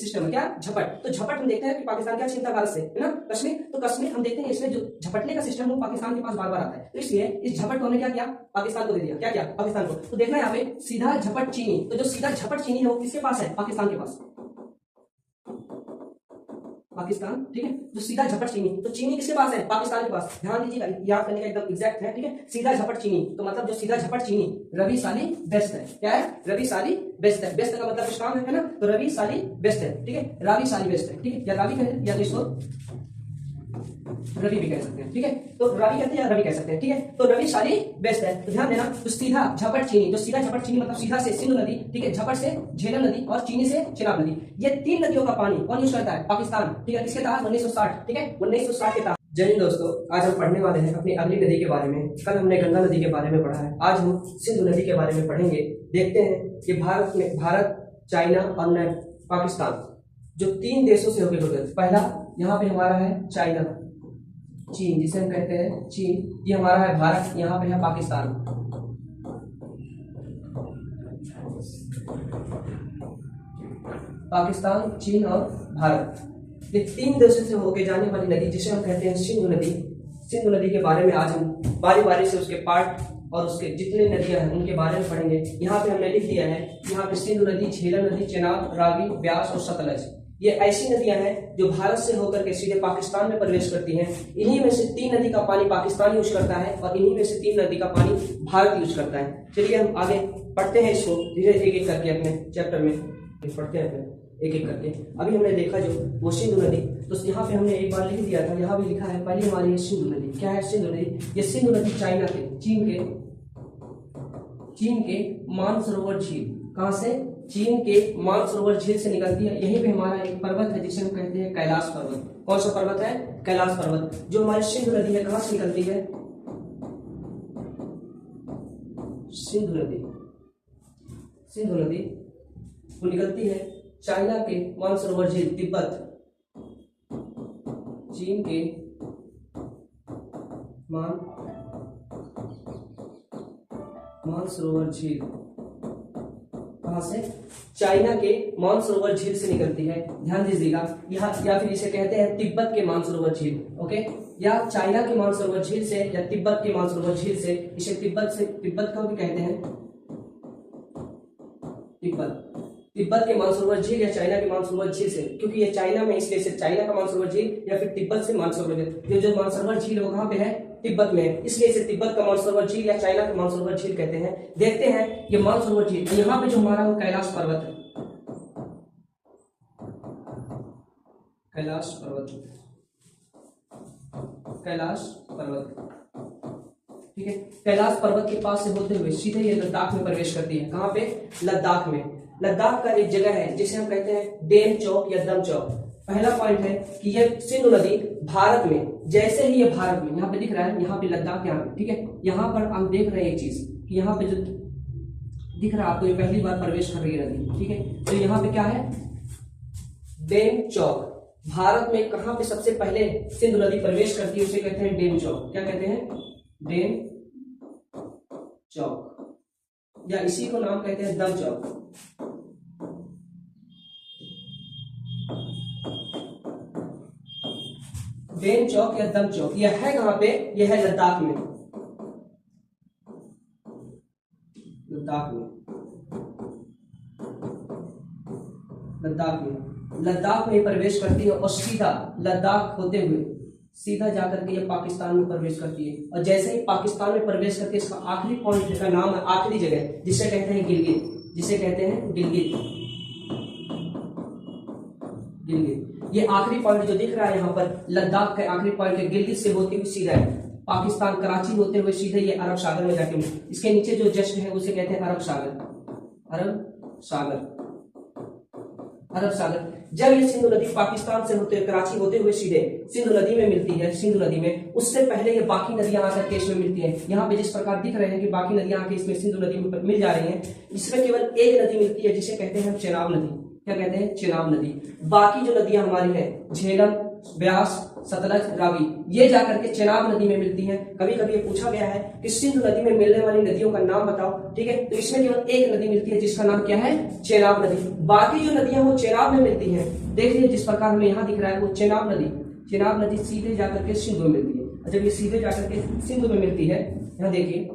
System है, क्या झपट। तो झपट हम देखते हैं कि पाकिस्तान क्या छीनता भारत से, है ना, कश्मीर। तो कश्मीर हम देखते हैं इसमें जो झपटने का सिस्टम वो पाकिस्तान के पास बार बार आता है, तो इसलिए इस झपट को हमने क्या किया, पाकिस्तान को दे दिया। क्या किया, पाकिस्तान को। तो देखना यहाँ पे सीधा झपट चीनी, तो जो सीधा झपट चीनी है वो किसके पास है, पाकिस्तान के पास, पाकिस्तान, ठीक है। जो सीधा झपट चीनी, तो चीनी किसके पास है, पाकिस्तान के पास। ध्यान दीजिएगा, याद करने का एकदम एग्जैक्ट है, ठीक है। सीधा झपट चीनी तो मतलब जो सीधा झपट चीनी रवि साली बेस्ट है। क्या है, रवि साली बेस्ट है। बेस्ट का मतलब कुछ काम है ना, तो रवि साली बेस्ट है, ठीक है। रवि साली बेस्ट है, ठीक है, या रवि कहें या तो इसको रवि भी कह सकते हैं, ठीक है। तो रवि कहते हैं या रवि कह सकते हैं, ठीक है। तो रवि साली बेस्ट है। तो ध्यान देना, तो सीधा झपट चीनी, जो सीधा झपट चीनी मतलब सीधा से सिंधु नदी, ठीक है, झपट से झेलम नदी और चीनी से चिनाब नदी, ये 3 नदियों का पानी कौन यूज करता है, पाकिस्तान, ठीक है। किसके तहत, 1960, ठीक है, 1960 के तहत। जय हिंद दोस्तों, आज हम पढ़ने वाले हैं अपनी अगली नदी के बारे में। कल हमने गंगा नदी के बारे में पढ़ा है, आज हम सिंधु नदी के बारे में पढ़ेंगे। देखते हैं कि भारत, चाइना और पाकिस्तान जो 3 देशों से होकर गुजरे। पहला यहाँ पे हमारा है चाइना, चीन जिसे हम कहते हैं चीन, ये हमारा है भारत, यहाँ पे है पाकिस्तान। पाकिस्तान, चीन और भारत, ये 3 देशों से होकर जाने वाली नदी जिसे हम कहते हैं सिंधु नदी। सिंधु नदी के बारे में आज हम बारी बारी से उसके पार्ट और उसके जितने नदियां हैं उनके बारे में पढ़ेंगे। यहाँ पे हमने लिख दिया है, यहाँ पे सिंधु नदी, झेलम नदी, चेनाब, रावी, ब्यास और सतलज, ये ऐसी नदियां हैं जो भारत से होकर के सीधे पाकिस्तान में प्रवेश करती हैं। इन्हीं में से 3 नदी का पानी पाकिस्तान यूज करता है और इन्हीं में से 3 नदी का पानी भारत यूज करता है। चलिए हम आगे पढ़ते हैं इसको धीरे एक एक करके, अपने चैप्टर में पढ़ते हैं एक एक करके। अभी हमने देखा जो वो सिंधु नदी, तो यहाँ पे हमने एक बार लिख दिया था, यहाँ भी लिखा है पहले हमारी ये सिंधु नदी। क्या है सिंधु नदी, ये सिंधु नदी चाइना के, चीन के मानसरोवर झील, कहाँ से, चीन के मानसरोवर झील से निकलती है। यहीं पे हमारा एक पर्वत है जिसे हम कहते हैं कैलाश पर्वत। कौन सा पर्वत है, कैलाश पर्वत। जो हमारी सिंधु नदी है कहाँ से निकलती है, सिंधु नदी वो निकलती है चाइना के मानसरोवर झील, तिब्बत, चीन के मानसरोवर झील, कहां से, चाइना के मानसरोवर झील से निकलती है। ध्यान दीजिएगा, यहाँ या फिर इसे कहते हैं तिब्बत के मानसरोवर झील, ओके, या चाइना के मानसरोवर झील से या तिब्बत के मानसरोवर झील से, इसे तिब्बत को भी कहते हैं, तिब्बत के मानसरोवर झील या चाइना के मानसरोवर झील से, क्योंकि ये चाइना में इसलिए से चाइना का मानसरोवर झील या फिर तिब्बत से मानसरोवर झील। जो मानसरोवर झील वो कहाँ पे है, तिब्बत में, इसलिए इसे तिब्बत का मानसरोवर झील या चाइना का मानसरोवर झील कहते हैं। देखते हैं ये मानसरोवर झील, यहाँ पे जो हमारा वो कैलाश पर्वत है, कैलाश पर्वत, ठीक है। कैलाश पर्वत के पास से होते हुए सीधे ये लद्दाख में प्रवेश करती है। कहाँ पे, लद्दाख में। लद्दाख का एक जगह है जिसे हम कहते हैं डेम चौक या दम चौक। पहला पॉइंट है कि ये सिंधु नदी भारत में, जैसे ही ये भारत में, यहाँ पे दिख रहा है, यहाँ पे लद्दाख, यहाँ पे, ठीक है। यहाँ पर हम देख रहे हैं एक चीज कि यहाँ पे जो दिख रहा है आपको, ये पहली बार प्रवेश कर रही है नदी, ठीक है। तो यहाँ पे क्या है, डेम चौक। भारत में कहाँ पे सबसे पहले सिंधु नदी प्रवेश करती है उसे कहते हैं डेम चौक। क्या कहते हैं, डेम चौक, या इसी को नाम कहते हैं दम चौक। डेम चौक या दम चौक, यह है कहां पे, यह है लद्दाख में, लद्दाख में प्रवेश करती है और सीधा लद्दाख होते हुए सीधा जाकर के ये पाकिस्तान में प्रवेश करती है। और जैसे ही पाकिस्तान में प्रवेश करती है, इसका आखिरी पॉइंट का नाम है, आखिरी जगह जिसे कहते हैं गिलगित, ये आखिरी पॉइंट जो दिख रहा है यहाँ पर, लद्दाख के आखिरी पॉइंट है, गिलगित से होते हुए सीधा है पाकिस्तान, कराची होते हुए सीधे ये अरब सागर में जाके, इसके नीचे जो जस्ट है उसे कहते हैं अरब सागर। जब ये सिंधु नदी पाकिस्तान से होते हुए, कराची होते हुए सीधे सिंधु नदी में मिलती है, सिंधु नदी में, उससे पहले ये बाकी नदियां आकर के इसमें मिलती हैं। यहाँ पे जिस प्रकार दिख रहे हैं कि बाकी नदियां आके इसमें सिंधु नदी में मिल जा रही हैं, इसमें केवल एक नदी मिलती है जिसे कहते हैं चेनाब नदी। क्या कहते हैं, चेनाब नदी। बाकी जो नदियां हमारी हैं, झेलम, ब्यास, सतलज, रावी, ये जाकर के चेनाब नदी में मिलती हैं। कभी कभी ये पूछा गया है कि सिंधु नदी में मिलने वाली नदियों का नाम बताओ, ठीक है, तो इसमें केवल एक नदी मिलती है जिसका नाम क्या है, चेनाब नदी। बाकी जो नदियां वो चेनाब में मिलती हैं, देखिए जिस प्रकार हमें यहाँ दिख रहा है वो चेनाब नदी, चेनाब नदी सीधे जाकर के सिंधु में मिलती है। जब ये सीधे जाकर के सिंधु में मिलती है, यहाँ देखिए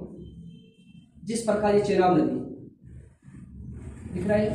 जिस प्रकार ये चेनाब नदी दिख रहा है,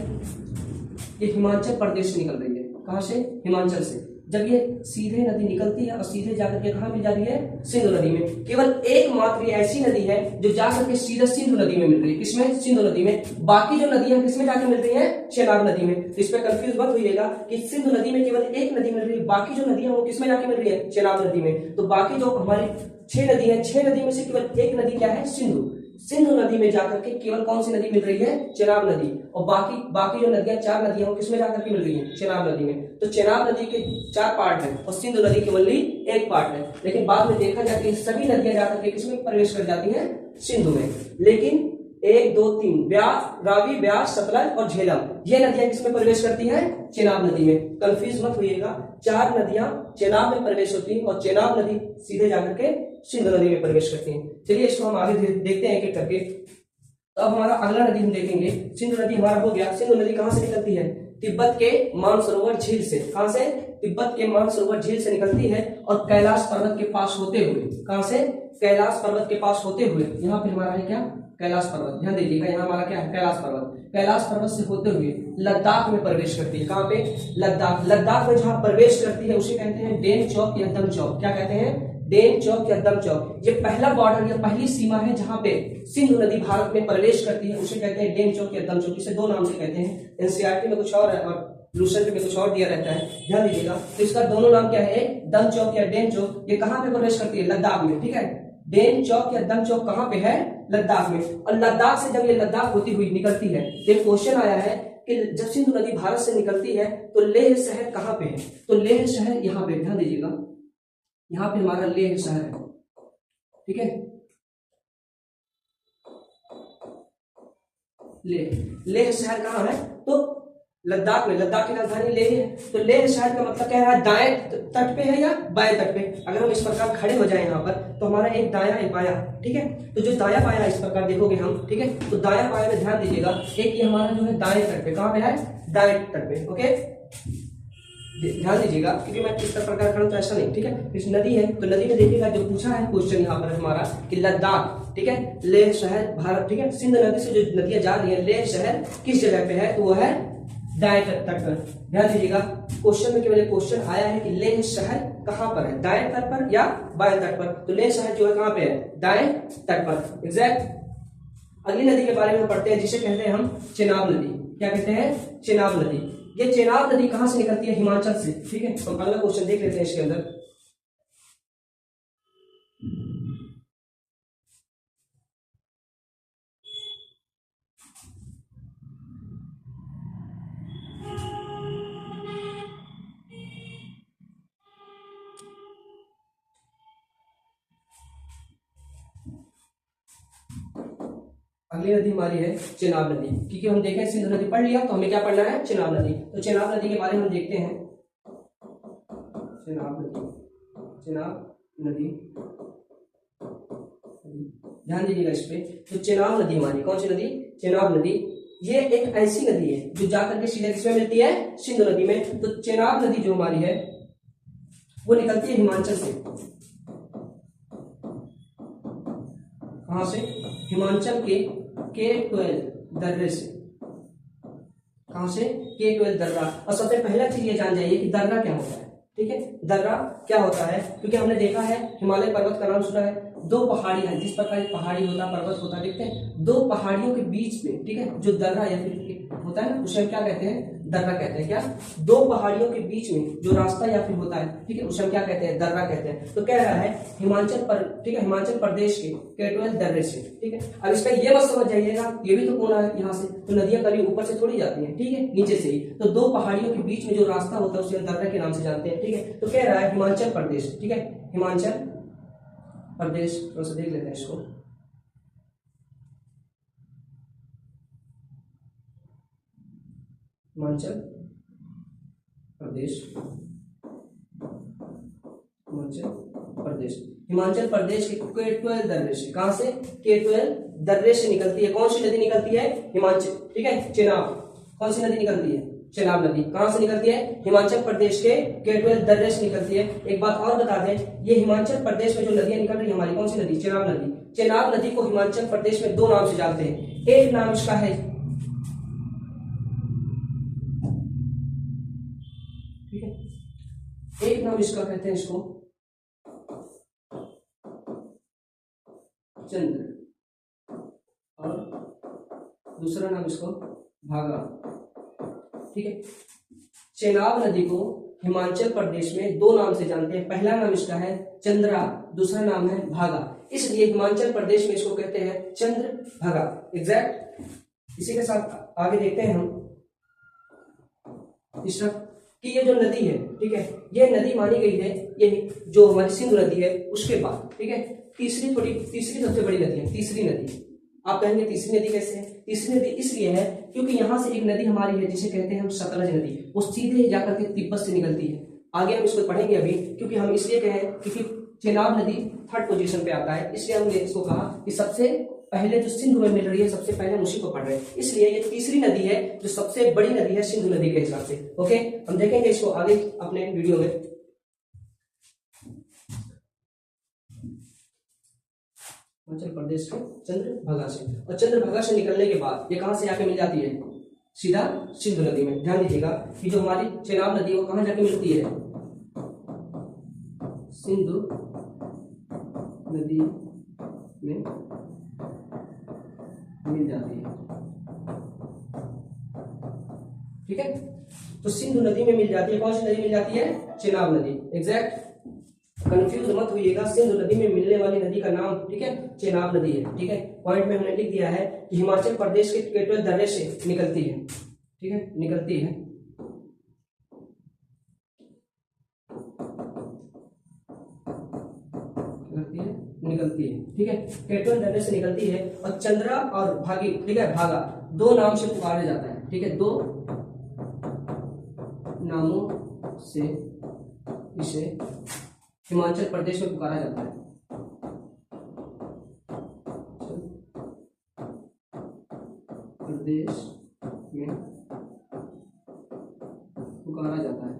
ये हिमाचल प्रदेश से निकल रही है। कहां से, हिमाचल से। जब ये सीधे नदी निकलती है और सीधे जाकर के कहां मिल जाती है, सिंधु नदी में। केवल एकमात्र ऐसी नदी है जो जाकर के सीधे सिंधु नदी में मिल रही है। किसमें, सिंधु नदी में। बाकी जो नदियां किसमें जाकर मिल रही है, चेनाब नदी में। तो इस पर कंफ्यूज मत होइएगा कि सिंधु नदी में केवल एक नदी मिल रही है, बाकी जो नदियां वो किसमें जाके मिल रही है, चेनाब नदी में। तो बाकी जो हमारी 6 नदी है, 6 नदी में से केवल एक नदी क्या है, सिंधु। सिंधु नदी में जाकर के केवल कौन सी नदी मिल रही है, चेनाब नदी। और बाकी बाकी जो नदियां 4 नदियां वो किसमें जाकर के मिल रही है, चेनाब नदी में। तो चेनाब नदी के 4 पार्ट है और सिंधु नदी केवल एक पार्ट है। लेकिन बाद में देखा जाता है सभी नदियां जाकर के किसमें प्रवेश कर जाती हैं, सिंधु में। लेकिन 1 2 3 ब्यास, रावी, ब्यास, सतलज और झेलम, ये नदियां किसमें प्रवेश करती हैं, चेनाब नदी में। कंफ्यूज मत होइएगा, 4 नदियां चेनाब में प्रवेश होती हैं और चेनाब नदी सीधे जाकर के सिंधु नदी में प्रवेश करती हैं। चलिए इसको हम आगे देखते हैं एक एक करके। तो अब हमारा अगला नदी हम देखेंगे, सिंधु नदी हमारा हो गया। सिंधु नदी कहां से निकलती है, तिब्बत के मानसरोवर झील से। कहां से, तिब्बत के मानसरोवर झील से निकलती है और कैलाश पर्वत के पास होते हुए, कहां से, कैलाश पर्वत के पास होते हुए, यहाँ पे हमारा है क्या, कैलाश पर्वत। ध्यान दीजिएगा, यहाँ हमारा क्या है, कैलाश पर्वत। कैलाश पर्वत से होते हुए लद्दाख में प्रवेश करती है। कहां पे, लद्दाख। लद्दाख में जहां प्रवेश करती है उसे कहते हैं डेन चौक या दम चौक। क्या कहते हैं, डेन चौक या दम चौक। ये पहला बॉर्डर या पहली सीमा है जहां पे सिंधु नदी भारत में प्रवेश करती है, उसे कहते हैं डेन चौक या दम चौक। इसे 2 नाम से कहते हैं, एनसीईआरटी में कुछ और है और लूसेंट में कुछ और दिया रहता है, ध्यान दीजिएगा। तो इसका दोनों नाम क्या है, दम चौक या डेन चौक। ये कहां पे प्रवेश करती है, लद्दाख में, ठीक है। डेन चौक या दम चौक कहां पे है, लद्दाख में। और लद्दाख से जब ये लद्दाख होती हुई निकलती है, एक क्वेश्चन आया है कि जब सिंधु नदी भारत से निकलती है तो लेह शहर कहां पे है, तो लेह शहर यहाँ पे, ध्यान दीजिएगा, यहाँ पे हमारा लेह शहर है, ठीक है। लेह शहर कहाँ है, तो लद्दाख में। लद्दाख की राजधानी लेह है। तो लेह शहर का मतलब क्या है, दाएं तट पे है या बाएं तट पे। अगर हम इस प्रकार खड़े हो जाए यहाँ पर तो हमारा एक दाया एक बाया, ठीक है। तो जो दाया बाया इस प्रकार देखोगे हम, ठीक है, तो दाया बाया में ध्यान दीजिएगा, एक ये हमारा जो है दाएं तट पे, कहाँ पे है, दाएं तट पे, ओके। ध्यान दीजिएगा क्योंकि मैं किस प्रकार खड़ा तो ऐसा नहीं, ठीक है। इस नदी है तो नदी में देखिएगा जो पूछा है क्वेश्चन यहाँ पर हमारा कि लद्दाख, ठीक है, लेह शहर भारत, ठीक है। सिंध नदी से जो नदियां जा रही है, लेह शहर किस जगह पे है, तो वो है दाएं तट पर। ध्यान दीजिएगा क्वेश्चन में केवल क्वेश्चन आया है कि लेह शहर कहां पर है, दाएं तट पर या बाएं तट पर। तो लेह शहर जो है कहां पे है, दाएं तट पर, एग्जैक्ट। अगली नदी के बारे में पढ़ते हैं जिसे कहते हैं हम चेनाब नदी। क्या कहते हैं, चेनाब नदी। ये चेनाब नदी कहां से निकलती है, हिमाचल से, ठीक है। तो अगला क्वेश्चन देख लेते हैं इसके अंदर। अगली नदी हमारी है चेनाब नदी, क्योंकि हम देखें सिंधु नदी पढ़ लिया तो हमें क्या पढ़ना है, चेनाब नदी। तो चेनाब नदी के बारे में हम देखते हैं। चेनाब नदी, चेनाब नदी, ध्यान दीजिएगा इस पे। तो चेनाब नदी हमारी कौन सी नदी, चेनाब नदी। ये एक ऐसी नदी है जो जाकर के सीधे किसमें मिलती है, सिंधु नदी में। तो चेनाब नदी जो हमारी है वो निकलती है हिमाचल से। कहां से, हिमाचल के K12 दर्रे से। कहां से, K12 दर्रा। और सबसे पहला चीज ये जान जाइए कि दर्रा क्या होता है, ठीक है। दर्रा क्या होता है, क्योंकि हमने देखा है हिमालय पर्वत का नाम सुना है। 2 पहाड़ी है, जिस प्रकार पहाड़ी होता है, पर्वत होता है, देखते हैं 2 पहाड़ियों के बीच में, ठीक है, जो दर्रा या फिर होता है ना, उसे हम क्या कहते हैं, दर्रा कहते हैं। क्या, 2 पहाड़ियों के बीच में जो रास्ता या फिर होता है, ठीक है, उसे हम क्या कहते हैं, दर्रा कहते हैं। तो कह रहा है हिमाचल पर, ठीक है, हिमाचल प्रदेश के K12 दर्रे से, ठीक है। अब इसका ये मत समझ जाइएगा ये भी तो कोना है यहाँ से, तो नदियां कभी ऊपर से थोड़ी जाती हैं, ठीक है, नीचे से ही। तो 2 पहाड़ियों के बीच में जो रास्ता होता है उसे हम दर्रा के नाम से जानते हैं, ठीक है। तो कह रहा है हिमाचल प्रदेश, ठीक है, हिमाचल प्रदेश। थोड़ा सा देख लेते हैं इसको। हिमाचल प्रदेश, हिमाचल प्रदेश, हिमाचल प्रदेश के K12 दर्रे से, कहां से? K12 दर्रे से निकलती है। कौन सी नदी निकलती है? हिमाचल, ठीक है, चेनाब। कौन सी नदी निकलती है? चेनाब नदी। कहां से निकलती है? हिमाचल प्रदेश के K12 दर्रे से निकलती है। एक बात और बता दें, ये हिमाचल प्रदेश में जो नदियां निकल रही है हमारी, कौन सी नदी? चेनाब नदी। चेनाब नदी को हिमाचल प्रदेश में दो नाम से जानते हैं। एक नाम इसका है, ठीक है, एक नाम इसका कहते हैं इसको चंद्र, और दूसरा नाम इसको भागा, ठीक है। चेनाब नदी को हिमाचल प्रदेश में दो नाम से जानते हैं। पहला नाम इसका है चंद्रा, दूसरा नाम है भागा, इसलिए हिमाचल प्रदेश में इसको कहते हैं चंद्र भागा। एग्जैक्ट। इसी के साथ आगे देखते हैं हम तीसरा कि ये जो नदी है, ठीक है, ये नदी मानी गई है, ये जो हमारी सिंधु नदी है उसके बाद, ठीक है, तीसरी सबसे बड़ी नदी है। तीसरी नदी, आप कहेंगे तीसरी नदी कैसे है? तीसरी नदी इसलिए है क्योंकि यहाँ से एक नदी हमारी है जिसे कहते हैं हम सतलज नदी, वो सीधे जाकर के तिब्बत से निकलती है। आगे हम इसको पढ़ेंगे अभी, क्योंकि हम इसलिए कहें क्योंकि चेनाब नदी थर्ड पोजीशन पे आता है, इसलिए हमने इसको कहा कि सबसे पहले जो सिंधु में मिल रही है, सबसे पहले हम उसी को पढ़ रहे हैं, इसलिए ये तीसरी नदी है जो सबसे बड़ी नदी है सिंधु नदी के हिसाब से। ओके, हम देखेंगे इसको आगे अपने वीडियो में। हिमाचल प्रदेश के चंद्रभागा से, और चंद्रभागा से निकलने के बाद ये कहां से आके मिल जाती है? सीधा सिंधु नदी में। ध्यान दीजिएगा कि जो हमारी चेनाब नदी है वो कहां जाके मिलती है? सिंधु नदी में मिल जाती है, ठीक है। तो सिंधु नदी में मिल जाती है। कौन सी नदी मिल जाती है? चेनाब नदी। एग्जैक्ट, कंफ्यूज मत होइएगा, सिंधु नदी में मिलने वाली नदी का नाम, ठीक है, चेनाब नदी है, ठीक है। पॉइंट में हमने लिख दिया है कि हिमाचल प्रदेश के K12 दर्रे से निकलती है, ठीक है, निकलती है। निकलती है, ठीक है, K12 दर्रे से निकलती है, और चंद्रा और भागी, ठीक है, भागा, दो नाम से पुकारा जाता है, ठीक है, दो नामों से इसे हिमाचल प्रदेश में पुकारा जाता है। प्रदेश में पुकारा जाता है,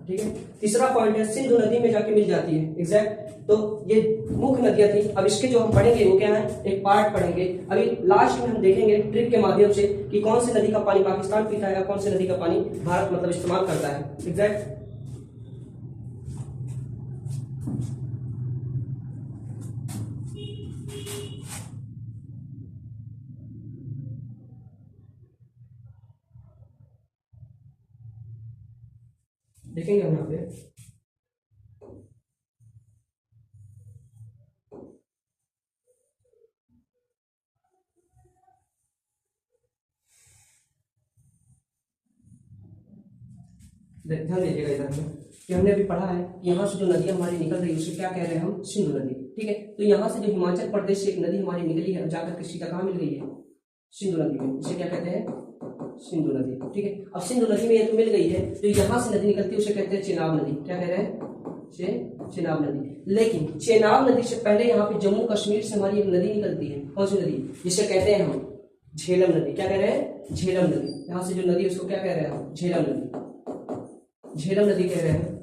ठीक है। तीसरा पॉइंट है सिंधु नदी में जाके मिल जाती है। एग्जैक्ट। तो ये मुख्य नदियां थी। अब इसके जो हम पढ़ेंगे वो क्या है, एक पार्ट पढ़ेंगे। अभी लास्ट में हम देखेंगे ट्रिक के माध्यम से कि कौन सी नदी का पानी पाकिस्तान पीता है या कौन सी नदी का पानी भारत मतलब इस्तेमाल करता है। एग्जैक्ट। देखेंगे हम यहाँ पे ध्यान दीजिएगा इधर में कि हमने अभी पढ़ा है कि यहाँ से जो नदियां हमारी निकल रही है उसे क्या कह रहे हैं हम, सिंधु नदी। ठीक है, तो यहाँ से जो हिमाचल प्रदेश से एक नदी हमारी निकली है जाकर के सीधा कहाँ मिल गई है, सिंधु नदी में। इसे क्या कहते हैं, सिंधु नदी। ठीक है, अब सिंधु नदी में ये तो मिल गई है, जो यहाँ से नदी निकलती है उसे कहते हैं चेनाब नदी। क्या कह रहे हैं, चेनाब नदी। लेकिन चेनाब नदी से पहले यहाँ पे जम्मू कश्मीर से हमारी एक नदी निकलती है। कौन सी नदी, जिसे कहते हैं हम झेलम नदी। क्या कह रहे हैं, झेलम नदी। यहाँ से जो नदी है उसको क्या कह रहे हैं हम, झेलम नदी। झेलम नदी कह रहे हैं,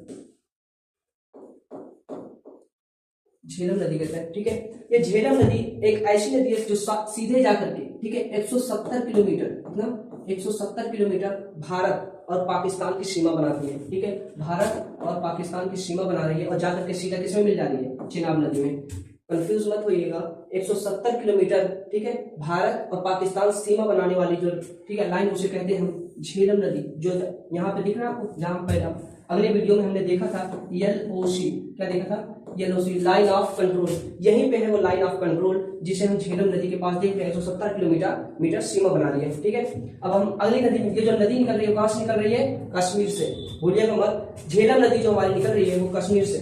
झेलम नदी कहते हैं। ठीक है, ये झेलम नदी एक ऐसी नदी है जो सीधे जाकर के, ठीक है, 170 किलोमीटर, कितना, 170 किलोमीटर भारत और पाकिस्तान की सीमा बनाती है। ठीक है, भारत और पाकिस्तान की सीमा बना रही है और जाकर के सीधा किसमें मिल जा रही है, चेनाब नदी में। कंफ्यूज मत होइएगा, 170 किलोमीटर, ठीक है, भारत और पाकिस्तान सीमा बनाने वाली जो, ठीक है, लाइन उसे कहते हैं हम झेलम नदी। जो यहाँ पे दिख रहा है आपको, जहां पहले अगले वीडियो में हमने देखा था LOC, क्या देखा था, LOC, लाइन ऑफ कंट्रोल। यहीं पे है वो लाइन ऑफ कंट्रोल जिसे हम झेलम नदी के पास देख रहे हैं। 170 किलोमीटर सीमा बना रही है। ठीक है, अब हम अगली नदी, ये जो नदी निकल रही है कहां से निकल रही है, कश्मीर से। भूलिएगा मत, झेलम नदी जो हमारी निकल रही है वो कश्मीर से।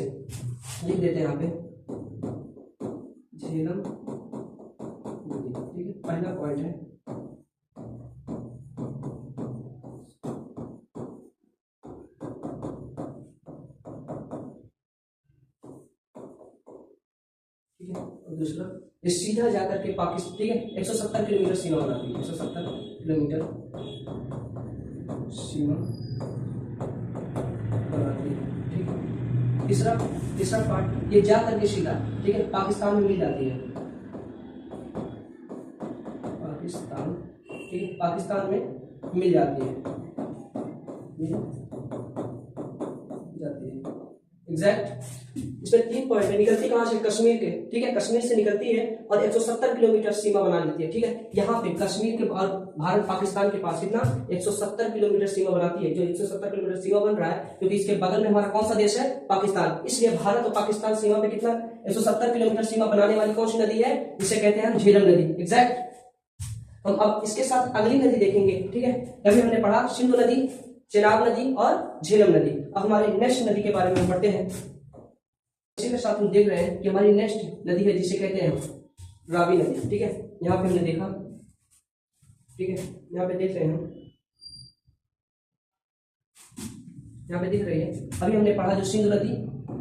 लिख देते हैं यहाँ पे झेलम नदी। ठीक है, पहला पॉइंट है ठीक है, और दूसरा ये सीधा जाकर के पाकिस्तान, ठीक है, 170 किलोमीटर सीमा बनाती है, 170 किलोमीटर सीमा बनाती है। ठीक है, तीसरा पार्ट ये जा करके सीधा, ठीक है, पाकिस्तान में मिल जाती है, पाकिस्तान, ठीक है, पाकिस्तान में मिल जाती है, एग्जैक्ट। इसमें 3 पॉइंट है, निकलती कहां से, कश्मीर के, ठीक है, कश्मीर से निकलती है और 170 किलोमीटर सीमा बना लेती है। ठीक है, यहाँ पे कश्मीर के और भारत पाकिस्तान के पास कितना 170 किलोमीटर सीमा बनाती है। जो 170 किलोमीटर सीमा बन रहा है क्योंकि इसके बगल में हमारा कौन सा देश है, पाकिस्तान, इसलिए भारत और पाकिस्तान सीमा पे कितना 170 किलोमीटर सीमा बनाने वाली कौन सी नदी है, जिसे कहते हैं झेलम नदी, एग्जैक्ट। हम अब इसके साथ अगली नदी देखेंगे। ठीक है, अभी हमने पढ़ा सिंधु नदी, चेनाब नदी और झेलम नदी। अब हमारे नेक्स्ट नदी के बारे में हम पढ़ते हैं। इसी के साथ हम देख रहे हैं कि हमारी नेक्स्ट नदी है जिसे कहते हैं रावी नदी। ठीक है, यहाँ पे हमने देखा, ठीक है, यहाँ पे देख रहे हैं, यहाँ पे दिख रही है। अभी हमने पढ़ा जो सिंधु नदी,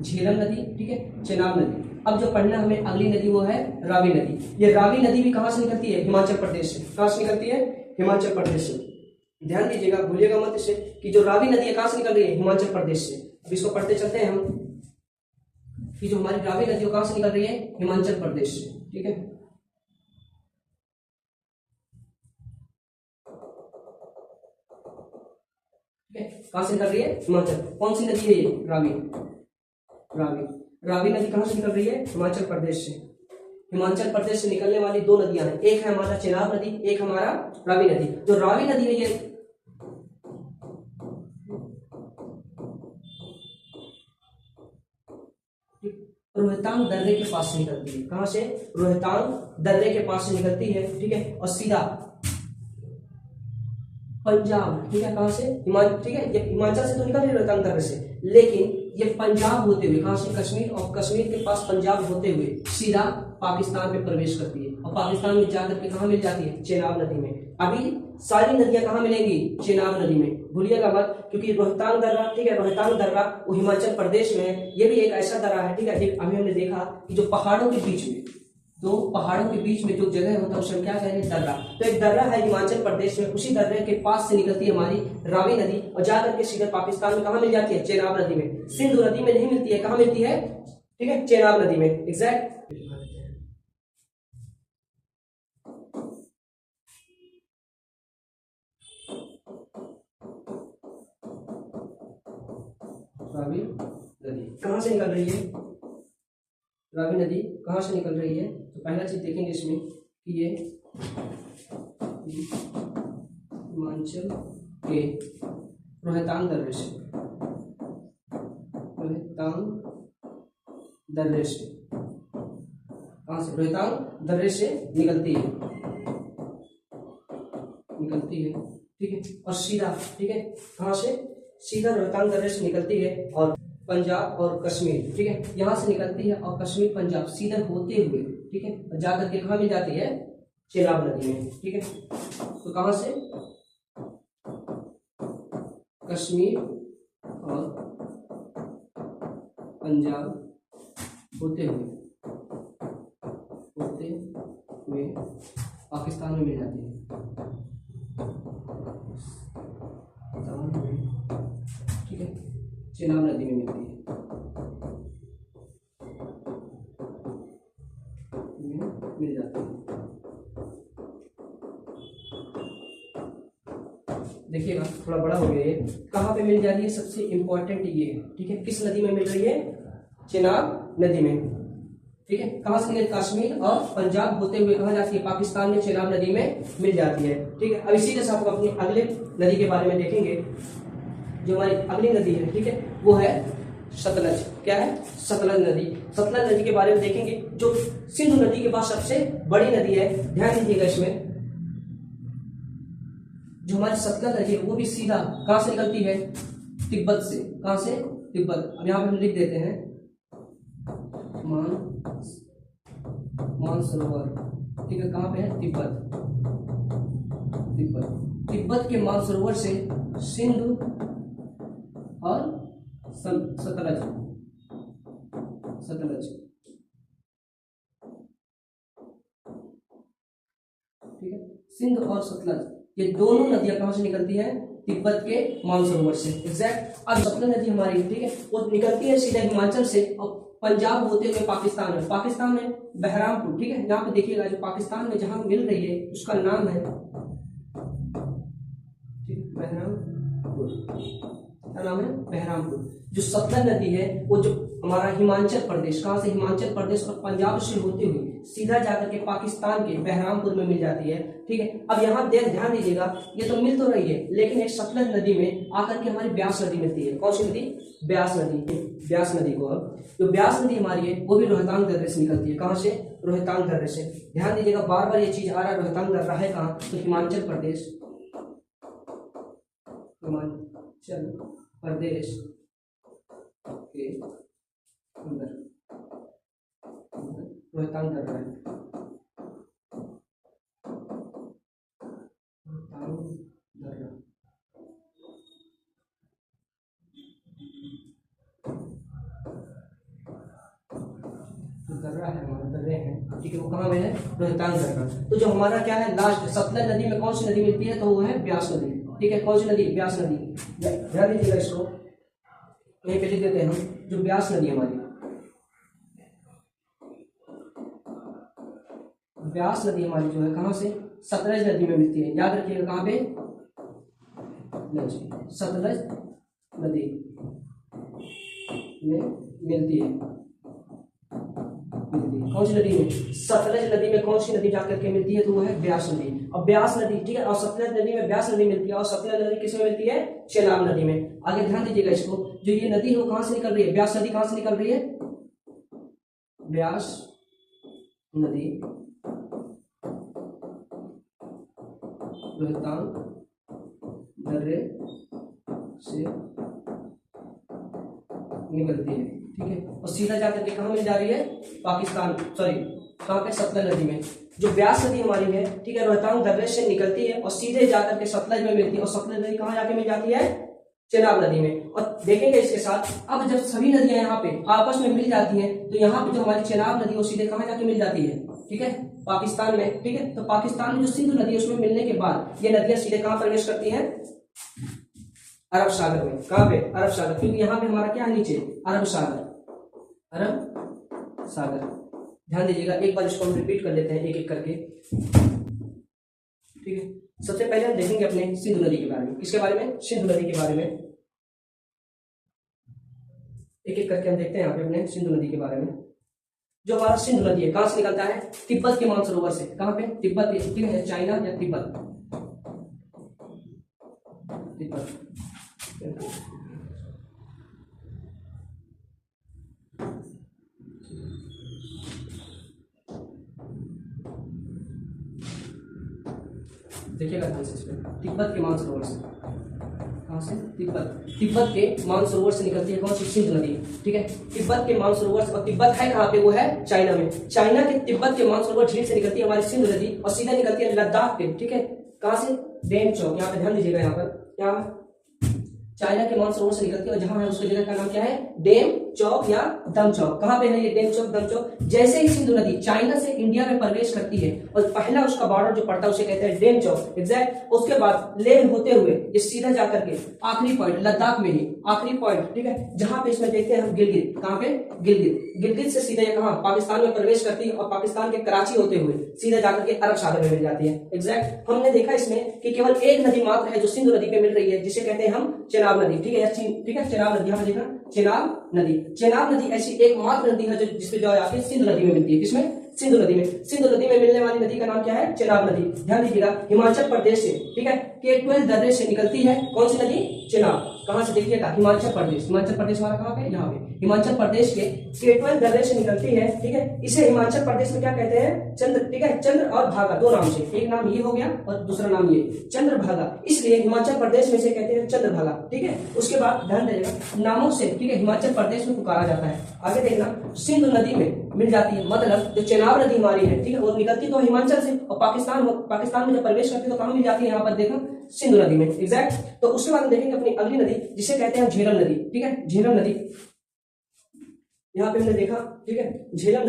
झेलम नदी, ठीक है, चेनाब नदी। अब जो पढ़ना हमें अगली नदी वो है रावी नदी। ये रावी नदी भी कहाँ से निकलती है, हिमाचल प्रदेश से। कहाँ से निकलती है, हिमाचल प्रदेश से। ध्यान दीजिएगा, भूलिएगा मत इसे कि जो रावी नदी है कहाँ से निकल रही है, हिमाचल प्रदेश से। अब इसको पढ़ते चलते हैं हम कि जो हमारी रावी नदी कहाँ से निकल रही है, हिमाचल प्रदेश से। ठीक है, कहाँ से निकल रही है, हिमाचल। कौन सी नदी है ये, रावी। रावी नदी कहाँ से निकल रही है, हिमाचल प्रदेश से। हिमाचल प्रदेश से निकलने वाली 2 नदियां हैं, एक है हमारा चेनाब नदी, एक हमारा रावी नदी। जो रावी नदी है ये रोहतांग दर्रे के पास से निकलती है। कहां से, रोहतांग दर्रे के पास से निकलती है। ठीक है, और सीधा पंजाब, ठीक है, कहां से, हिमाचल, ठीक है, ये हिमाचल से तो निकल रही है रोहतांग दर्रे से, लेकिन ये पंजाब होते हुए कहां से, कश्मीर, और कश्मीर के पास पंजाब होते हुए सीधा पाकिस्तान में प्रवेश करती है। और पाकिस्तान में जाकर के कहां मिल जाती है, चेनाब नदी में। अभी सारी नदियां कहां मिलेंगी, चेनाब नदी में, भूलिएगा मत, क्योंकि रोहतांग दर्रा, ठीक है, रोहतांग दर्रा वो हिमाचल प्रदेश में है। ये भी एक ऐसा दर्रा है, ठीक है, अभी हमने देखा कि जो पहाड़ों के बीच में, तो पहाड़ों के बीच में जो जगह होता है उसे क्या कहेंगे, दर्रा। तो एक दर्रा है हिमाचल प्रदेश में, उसी दर्रे के पास से निकलती है हमारी रावी नदी और जाकर के सीधे पाकिस्तान में कहां मिल जाती है, चेनाब नदी में। सिंधु नदी में नहीं मिलती है, कहां मिलती है, ठीक है, चेनाब नदी में, एग्जैक्ट। रावी नदी कहां से निकल रही है, रावी नदी कहां से निकल रही है, तो पहला चीज देखेंगे इसमें कि ये हिमाचल के रोहतांग दर्रे से, रोहतांग दर्रे से, कहां से, रोहतांग दर्रे से निकलती है, ठीक है, और सीधा, ठीक है, कहां से, सीधा रोहतांग दर्रे से निकलती है और पंजाब और कश्मीर, ठीक है, यहां से निकलती है और कश्मीर पंजाब सीधा होते हुए, ठीक है, जाकर के कहां मिल जाती है, चेनाब नदी में। ठीक है, तो कहां से, कश्मीर और पंजाब होते हुए पाकिस्तान में मिल जाती है, ठीक है, चेनाब नदी में मिलती है, मिल जाती है। देखिएगा थोड़ा बड़ा हो गया ये, कहाँ पे मिल जा रही है, सबसे इंपॉर्टेंट ये है, ठीक है, किस नदी में मिल रही है, चेनाब नदी में। ठीक है, कहां से निकले, कश्मीर और पंजाब होते हुए कहां जाती है, पाकिस्तान में चेनाब नदी में मिल जाती है। ठीक है, अब इसी के साथ हम अपनी अगले नदी के बारे में देखेंगे। जो हमारी अगली नदी है, ठीक है, वो है सतलज। क्या है, सतलज नदी। सतलज नदी के बारे में देखेंगे, जो सिंधु नदी के बाद सबसे बड़ी नदी है। ध्यान दीजिएगा इसमें, जो हमारी सतलज नदी है वो भी सीधा कहां से निकलती है, तिब्बत से। कहां से, तिब्बत। अब यहां पे हम लिख देते हैं मानसरोवर, ठीक है, कहां पे है, तिब्बत। तिब्बत के मानसरोवर से सिंधु और सतलज सिंध और सतलज, ये दोनों नदियां कहां से निकलती है? तिब्बत के मानसरोवर से। एग्जैक्ट। अब सतलज नदी हमारी, ठीक है, वो निकलती है सीधा हिमाचल से और पंजाब होते हुए पाकिस्तान में, पाकिस्तान में बहरामपुर, ठीक है, यहाँ पे देखिएगा जो पाकिस्तान में जहां मिल रही है उसका नाम है, ठीक, बहरामपुर, क्या नाम है? बहरामपुर। जो सतलज नदी है वो जो हमारा हिमाचल प्रदेश, कहां से? हिमाचल प्रदेश और पंजाब से होते हुए सीधा जाकर के पाकिस्तान के बहरामपुर में मिल जाती है, ठीक है। अब यहाँ ध्यान दीजिएगा, ये तो मिल तो रही है लेकिन एक सतलज नदी में आकर के हमारी ब्यास नदी मिलती है। कौन सी नदी? ब्यास नदी। ब्यास नदी को, अब जो ब्यास नदी हमारी है वो भी रोहतांग दर्रे से निकलती है। कहां से? रोहतांग दर्रे से। ध्यान दीजिएगा, बार बार ये चीज आ रहा है, रोहतांग दर्रा है कहाँ? तो हिमाचल प्रदेश, हिमाचल प्रदेश के अंदर रोहतांग दर्रा है, रोहतांग दर्रा। दर्रा है, हमारे दर्रे हैं, ठीक है, वो कहाँ में है? रोहतांग दर्रा। तो जो हमारा क्या है लास्ट सतलज नदी में कौन सी नदी मिलती है? तो वो है ब्यास नदी, ठीक है। कौन सी नदी? ब्यास नदी। ध्यान दीजिएगा, इसको यहीं पे लिख देते हैं हम। जो ब्यास नदी हमारी, ब्यास नदी हमारी जो है कहां से? सतलज नदी में मिलती है। याद रखिएगा कहां पे? सतलज नदी में मिलती है। कौन सी नदी में? सतलज नदी में कौन सी नदी जाकर के मिलती है? तो वो है ब्यास नदी। अब ब्यास नदी, ठीक है, और सतलज नदी में ब्यास नदी मिलती है, और सतलज नदी किस में मिलती है? चेनाब नदी में। आगे ध्यान दीजिएगा इसको, जो ये नदी है वो कहां से निकल रही है? ब्यास नदी कहां से निकल रही है? ब्यास नदी रोहतांग दर्रे से निकलती है, ठीक है, और सीधा जाकर के कहां मिल जा रही है? पाकिस्तान, सॉरी कहां पे? सतलज नदी में। जो ब्यास नदी हमारी है, ठीक है, रोहतांग दर्रे से निकलती है और सीधे जाकर के सतलज में मिलती है, और सतलज नदी कहां जाके मिल जाती है? चेनाब नदी में। और देखेंगे इसके साथ, अब जब सभी नदियां यहाँ पे आपस में मिल जाती हैं तो यहाँ पे जो हमारी चेनाब नदी वो सीधे कहां जाके मिल जाती है? ठीक है, पाकिस्तान में, ठीक है। तो पाकिस्तान में जो सिंधु नदी है उसमें मिलने के बाद ये नदियां सीधे कहां प्रवेश करती हैं? अरब सागर में। कहां पे? अरब सागर, क्योंकि यहाँ पे हमारा क्या है नीचे? अरब सागर, अरब सागर। ध्यान दीजिएगा, एक बार इसको हम रिपीट कर लेते हैं एक एक करके, ठीक है। सबसे पहले हम देखेंगे अपने सिंधु नदी के बारे में। किसके बारे में? सिंधु नदी के बारे में। एक एक करके हम देखते हैं यहाँ पे अपने सिंधु नदी के बारे में। जो हमारा सिंधु नदी है कहां से निकलता है? तिब्बत के मानसरोवर से। कहां पे? तिब्बत, ठीक है, चाइना या तिब्बत, तिब्बत। देखिएगा ध्यान से, तिब्बत के मानसरोवर से। कहां से? तिब्बत, तिब्बत के मानसरोवर से निकलती है कौन सी? सिंधु नदी, ठीक है। तिब्बत के मानसरोवर से, और तिब्बत है कहां पे? वो है चाइना में। चाइना के तिब्बत के मानसरोवर झील से निकलती है हमारी सिंधु नदी और सीधा निकलती है लद्दाख के, ठीक है। कहां से? डेमचौक, यहाँ पे ध्यान दीजिएगा, यहाँ पर क्या? चाइना के मानसरोवर से निकलती है, और जहां है उसके जगह का नाम क्या है? डेम चौक या दम चौक। कहां पे है ये डेम चौक, दम चौक? जैसे ही सिंधु नदी चाइना से इंडिया में प्रवेश करती है और पहला उसका बॉर्डर जो पड़ता है उसे कहते हैं डेम चौक, एग्जैक्ट। उसके बाद लेह होते हुए ये सीधा जाकर के आखिरी पॉइंट लद्दाख में ही आखिरी पॉइंट, ठीक है, जहां पे इसमें देखते हैं हम गिलगित। कहां पे? गिलगित। गिलगित से सीधा ये कहां? पाकिस्तान में प्रवेश करती है और पाकिस्तान के कराची होते हुए सीधा जाकर के अरब सागर में मिल जाती है, एग्जैक्ट। हमने देखा इसमें कि केवल एक नदी मात्र है जो सिंधु नदी पे मिल रही है, जिसे कहते हैं हम चेनाब नदी, ठीक है, ठीक है, चेनाब नदी। यहाँ देखा चेनाब नदी। चेनाब नदी ऐसी एकमात्र नदी है जो जिसमें जो आके सिंधु नदी में मिलती है। किसमें? सिंधु नदी में। सिंधु नदी में मिलने वाली नदी का नाम क्या है? चेनाब नदी। ध्यान दीजिएगा, हिमाचल प्रदेश से, ठीक है, केटवेल दर्रे से निकलती है कौन सी नदी? चेनाब। कहां से? देखिएगा, हिमाचल प्रदेश। हिमाचल प्रदेश हमारा कहां पे? यहाँ पे। हिमाचल प्रदेश के केटवेल दर्रे से निकलती है, ठीक है। इसे हिमाचल प्रदेश में क्या कहते हैं? चंद्र, ठीक है, चंद्र और भागा दो नाम से, एक नाम ये हो गया और दूसरा नाम ये चंद्रभागा, इसलिए हिमाचल प्रदेश में से कहते हैं चंद्रभागा, ठीक है। उसके बाद ध्यान दीजिएगा, नामों से, ठीक है, हिमाचल प्रदेश में पुकारा जाता है। आगे देखना, सिंधु नदी में मिल जाती है, मतलब जो चेनाब नदी हमारी है, ठीक है, वो निकलती तो हिमाचल से और पाकिस्तान में जब प्रवेश करती है तो कहां मिल जाती है? यहाँ पर देखो सिंधु नदी में, एग्जैक्ट। तो उसके बाद हम देखेंगे अपनी अगली नदी जिसे कहते हैं झेलम नदी, ठीक है, झेलम नदी। यहाँ पे हमने देखा, ठीक है, झेलम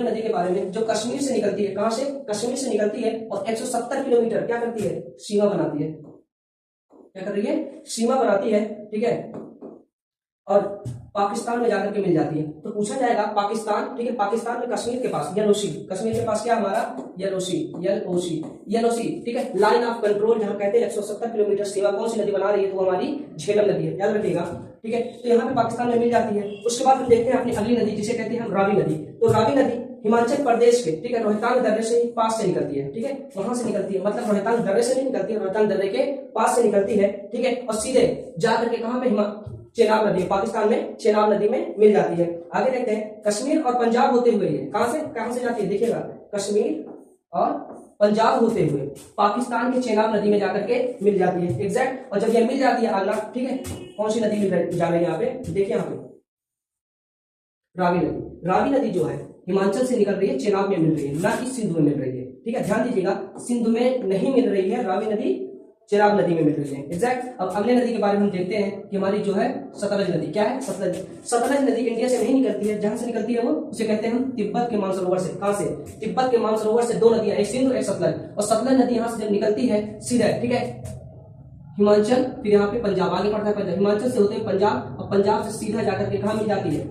नदी के बारे में, जो कश्मीर से निकलती है, कहां से, कश्मीर से निकलती है और 170 किलोमीटर क्या करती है, सीमा बनाती है, क्या कर रही है, सीमा बनाती है, ठीक है, और पाकिस्तान में जाकर के मिल जाती है। तो पूछा जाएगा पाकिस्तान, ठीक है, पाकिस्तान में कश्मीर के पास यलोसी, कश्मीर के पास क्या हमारा यलोसी, ठीक है, लाइन ऑफ कंट्रोल जहां कहते हैं 170 किलोमीटर सीमा कौन सी नदी बना रही है, तो हमारी झेलम नदी है, याद रखिएगा, ठीक है। तो यहाँ पे पाकिस्तान में मिल जाती है। उसके बाद हम देखते हैं अपनी अगली नदी जिसे कहते हैं हम रावी नदी। तो रावी नदी हिमाचल प्रदेश के, ठीक है, रोहतांग दर्रे से पास से निकलती है, ठीक है, वहां से निकलती है, मतलब रोहतांग दर्रे से नहीं निकलती है, रोहतांग दर्रे के पास से निकलती है, ठीक है, और सीधे जाकर के कहां पे, चेनाब नदी, पाकिस्तान में चेनाब नदी में मिल जाती है। आगे देखते हैं, कश्मीर और पंजाब होते हुए कहां से जाती है, देखिएगा, कश्मीर और पंजाब होते हुए पाकिस्तान के चेनाब नदी में जाकर के मिल जाती है, एग्जैक्ट। और जब ये मिल जाती है अगला, ठीक है, कौन सी नदी जा रही है यहाँ पे, देखिए यहाँ पे रावी नदी जो है हिमाचल से निकल रही है, चेनाब में मिल रही है, ना कि सिंधु में मिल रही है, ठीक है, ध्यान दीजिएगा, सिंधु में नहीं मिल रही है, रावी नदी चेनाब नदी में मिल रही है, एग्जैक्ट। अब अगले नदी के बारे में हम देखते हैं कि हमारी जो है सतलज नदी, क्या है, सतलज नदी इंडिया से नहीं निकलती है, जहां से निकलती है वो उसे कहते हैं हम तिब्बत के मानसरोवर से, कहां से, तिब्बत के मानसरोवर से दो नदियां, एक सिंधु एक सतलज, और सतलज नदी यहां से जब निकलती है सीधा, ठीक है, हिमाचल, फिर यहाँ पे पंजाब, आगे पड़ता है पंजाब, हिमाचल से होते हैं पंजाब, और पंजाब से सीधा जाकर के कहां मिल जाती है,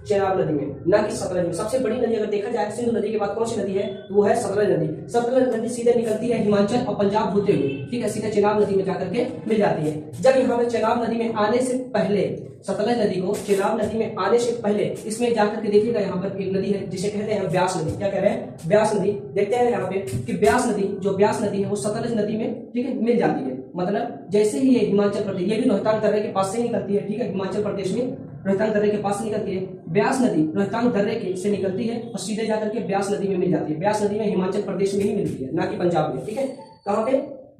चेनाब नदी में, ना कि सतलज में। सबसे बड़ी नदी अगर देखा जाए सिंधु नदी के बाद कौन सी नदी है, तो वो है सतलज नदी। सतलज नदी सीधे निकलती है हिमाचल और पंजाब होते हुए, ठीक है, सीधे चेनाब नदी में जाकर के मिल जाती है। जब यहाँ पे चेनाब नदी में आने से पहले, सतलज नदी को चेनाब नदी में आने से पहले इसमें जाकर के देखिएगा, यहाँ पर एक नदी है जिसे कहते हैं ब्यास नदी, क्या कह रहे हैं, ब्यास नदी। देखते हैं यहाँ पे कि ब्यास नदी, जो ब्यास नदी है वो सतलज नदी में, ठीक है, मिल जाती है। मतलब जैसे ही ये हिमाचल प्रदेश, ये भी रोहतांग दर्रे के पास से निकलती है, ठीक है, हिमाचल प्रदेश में रोहतांग दर्रे के पास से निकलती है। ब्यास नदी रोहतांग दर्रे के से निकलती है और सीधे जाकर के ब्यास नदी में मिल जाती है। ब्यास नदी में हिमाचल प्रदेश में ही मिलती है, ना कि पंजाब में, ठीक है। कहाँ पे,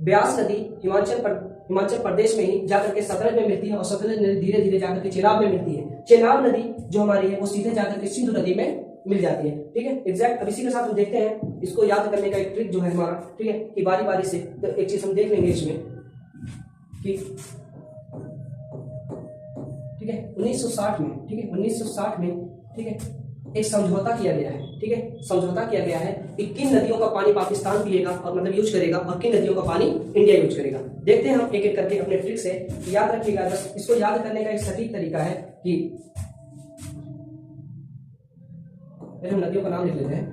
ब्यास नदी हिमाचल प्रदेश में ही जाकर के सतलज में मिलती है, और सतलज नदी धीरे धीरे जाकर के चेनाब में मिलती है। चेनाब नदी जो हमारी है वो सीधे जाकर के सिंधु नदी में मिल जाती है, ठीक है, एग्जैक्ट। अब इसी के साथ हम देखते हैं, इसको याद करने का एक ट्रिक जो है हमारा, ठीक है, कि बारी बारी से तो एक चीज हम देख लेंगे इसमें कि, ठीक है, 1960 में, ठीक है, 1960 में, ठीक है, एक समझौता किया गया है, ठीक है, समझौता किया गया है कि किन नदियों का पानी पाकिस्तान पिएगा और मतलब यूज करेगा, और किन नदियों का पानी इंडिया यूज करेगा। देखते हैं हम एक एक करके अपने ट्रिक से, याद रखिएगा, बस इसको याद करने का एक सटीक तरीका है कि हम नदियों का नाम लिख लेते हैं।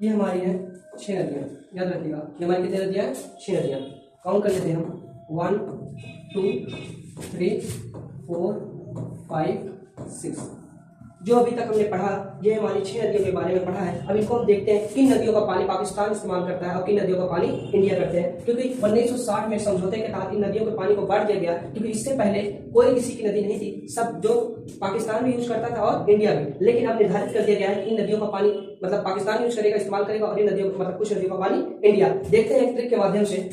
ये हमारी है 6 नदियां, याद रखिएगा, ये हमारी कितनी नदियां हैं, 6 नदियां। काउंट कर लेते हैं हम, 1 2 3 4 5 6। जो अभी तक हमने पढ़ा, ये हमारी 6 नदियों के बारे में पढ़ा है। अब इनको हम देखते हैं किन नदियों का पानी पाकिस्तान इस्तेमाल करता है और किन नदियों का पानी इंडिया करते हैं। क्योंकि 1960 में समझौते के तहत इन नदियों के पानी को बांट दिया गया, क्योंकि इससे पहले कोई किसी की नदी नहीं थी, सब जो पाकिस्तान भी यूज करता था और इंडिया भी। लेकिन अब निर्धारित कर दिया गया है कि इन नदियों का पानी मतलब पाकिस्तान यूज करेगा, इस्तेमाल करेगा, और इन नदियों मतलब कुछ नदियों का पानी इंडिया। देखते हैं ट्रिक के माध्यम से।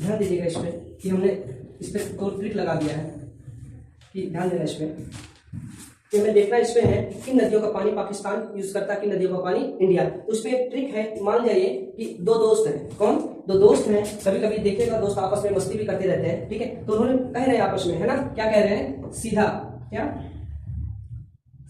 ध्यान दीजिएगा इस पे कि हमने इस पे 2 ट्रिक लगा दिया है, कि ध्यान देना इस पे कि हमें देखना इस पे है किन नदियों का पानी पाकिस्तान यूज करता है, किन नदियों का पानी इंडिया। तो उस पे एक ट्रिक है, मान जाइए कि 2 दोस्त हैं, कौन, 2 दोस्त हैं, कभी कभी देखिएगा दोस्त आपस में मस्ती भी करते रहते हैं, ठीक है। तो उन्होंने कह रहे हैं आपस में, है ना, क्या कह रहे हैं, सीधा, क्या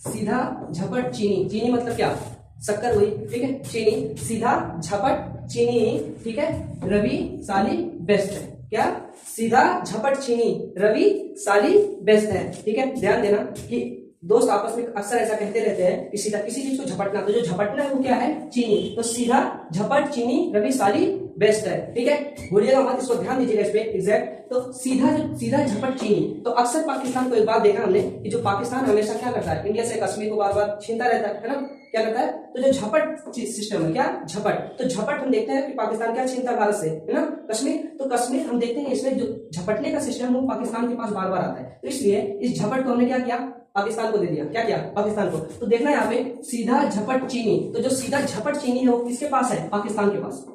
सीधा झपट चीनी, चीनी मतलब क्या, शक्कर हुई, ठीक है, चीनी, सीधा झपट चीनी, ठीक है, रवि साली बेस्ट है, क्या, सीधा झपट चीनी रवि साली बेस्ट है, ठीक है। ध्यान देना कि दोस्त आपस में अक्सर ऐसा कहते रहते हैं कि सीधा किसी चीज को झपटना, तो जो झपटना है वो क्या है, चीनी, तो सीधा झपट चीनी रवि साली बेस्ट है, ठीक है, भूलिएगा मत, इसको ध्यान दीजिएगा इस पे एग्जैक्ट। तो सीधा झपट चीनी, तो अक्सर पाकिस्तान को एक बात देखा हमने कि जो पाकिस्तान हमेशा क्या करता है, इंडिया से कश्मीर को बार बार छीनता रहता है ना, क्या करता है, तो जो झपट सिस्टम है, क्या झपट, तो झपट हम देखते हैं कि पाकिस्तान क्या छीनता है भारत से, है ना, कश्मीर, तो कश्मीर हम देखते हैं इसमें जो झपटने का सिस्टम वो पाकिस्तान के पास बार बार आता है, तो इसलिए इस झपट को हमने क्या किया, पाकिस्तान को दे दिया, क्या किया, पाकिस्तान को। तो देखना यहाँ पे सीधा झपट चीनी, तो जो सीधा झपट चीनी है वो किसके पास है, पाकिस्तान के पास,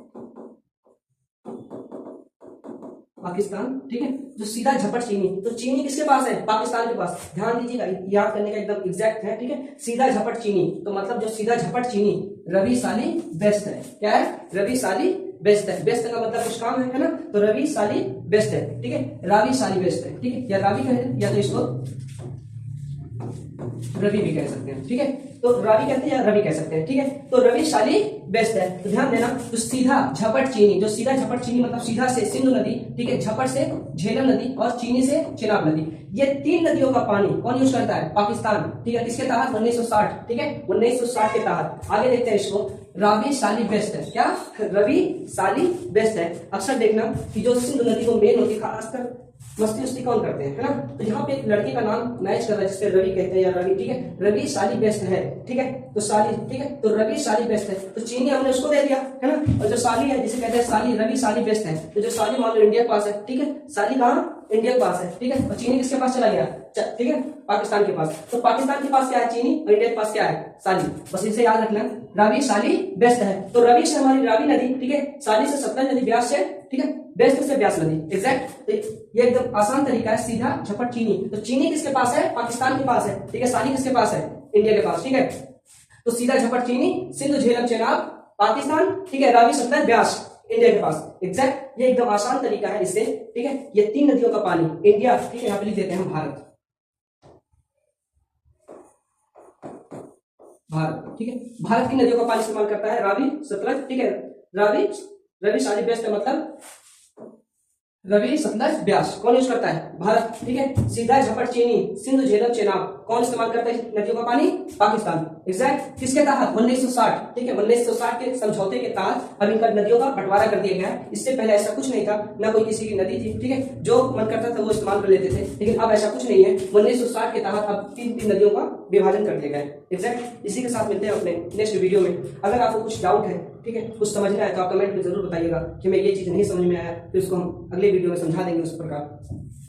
पाकिस्तान, ठीक है, जो सीधा झपट चीनी, तो चीनी किसके पास है, पाकिस्तान के पास, ध्यान दीजिएगा, याद करने का एकदम एग्जैक्ट है, ठीक है, सीधा झपट चीनी, तो मतलब जो सीधा झपट चीनी रवि साली बेस्ट है, क्या है, रवि साली बेस्ट है, बेस्ट का मतलब कुछ काम है ना, तो रवि साली बेस्ट है, ठीक है, रावी साली बेस्ट है, ठीक है, या रावी कहें या तो इसको रवि भी कह सकते हैं, ठीक है, तो रावी कहते हैं या रवि कह सकते हैं, ठीक है, तो रवि साली बेस्ट है। तो ध्यान देना, तो सीधा झपट चीनी, जो सीधा झपट चीनी मतलब सीधा से सिंधु नदी, ठीक है, झपट से झेलम नदी और चीनी से चिनाब नदी, ये तीन नदियों का पानी कौन यूज करता है, पाकिस्तान, ठीक है, किसके तहत, 1960, ठीक है, 1960 के तहत। आगे देखते हैं इसको, रावी साली बेस्ट है, क्या, रवि साली बेस्ट है। अक्सर देखना कि जो सिंधु नदी को मेन होती है, खासकर मस्ती उस्ती कौन करते हैं, है ना, तो यहाँ पे एक लड़की का नाम मैच कर रहा है जिससे रवि कहते हैं या रवि, ठीक है, रवि साली बेस्ट है, ठीक है, तो साली, ठीक है, तो रवि साली बेस्ट है, तो चीनी हमने उसको दे दिया, है ना, और जो साली है जिसे कहते हैं साली, रवि साली बेस्ट है, तो जो साली मान लो इंडिया के पास है, ठीक है, साली कहाँ, इंडिया के पास है, ठीक है, और चीनी किसके पास चला गया, ठीक है, पाकिस्तान के पास, तो पाकिस्तान के पास क्या है, चीनी, और इंडिया के पास क्या है, साली, बस इसे याद रखना, रावी साली बेस्ट है, तो रवि से हमारी रावी नदी, ठीक है, साली से सतलज नदी, ब्यास से, ठीक है, बेस्ट से ब्यास नदी, एग्जैक्ट, तो ये एकदम आसान तरीका है, सीधा झपट चीनी, तो चीनी किसके पास है, पाकिस्तान के पास है, ठीक है, साली किसके पास है, इंडिया के पास, ठीक है, तो सीधा झपट चीनी सिंधु झेलम चेनाब पाकिस्तान, ठीक है, रावी सतलज ब्यास इंडिया के पास, एग्जैक्ट, ये एकदम आसान तरीका है इससे, ठीक है, ये तीन नदियों का पानी इंडिया, ठीक है, यहाँ पे लिख देते हैं भारत, भारत, ठीक है, भारत की नदियों का पानी इस्तेमाल करता है रावी सतलज, ठीक है, रवि साली बेस्ट है मतलब रवि सतलज ब्यास कौन यूज करता है, भारत, ठीक है, सीधा झपट चीनी सिंधु झेलम चेनाब कौन इस्तेमाल करता है नदियों का पानी, पाकिस्तान, एग्जैक्ट, किसके तहत, 1960, ठीक है, 1960 के समझौते के तहत अब इनका नदियों का बंटवारा कर दिया गया है। इससे पहले ऐसा कुछ नहीं था, ना कोई किसी की नदी थी, ठीक है, जो मन करता था वो इस्तेमाल कर लेते थे, लेकिन अब ऐसा कुछ नहीं है, 1960 के तहत अब तीन नदियों का विभाजन कर दिया गया है, एग्जैक्ट। इसी के साथ मिलते हैं अपने नेक्स्ट वीडियो में। अगर आपको कुछ डाउट है, ठीक है, कुछ समझना है तो आप कमेंट में जरूर बताइएगा कि मैं ये चीज नहीं समझ में आया, तो इसको हम अगले वीडियो में समझा देंगे उस प्रकार।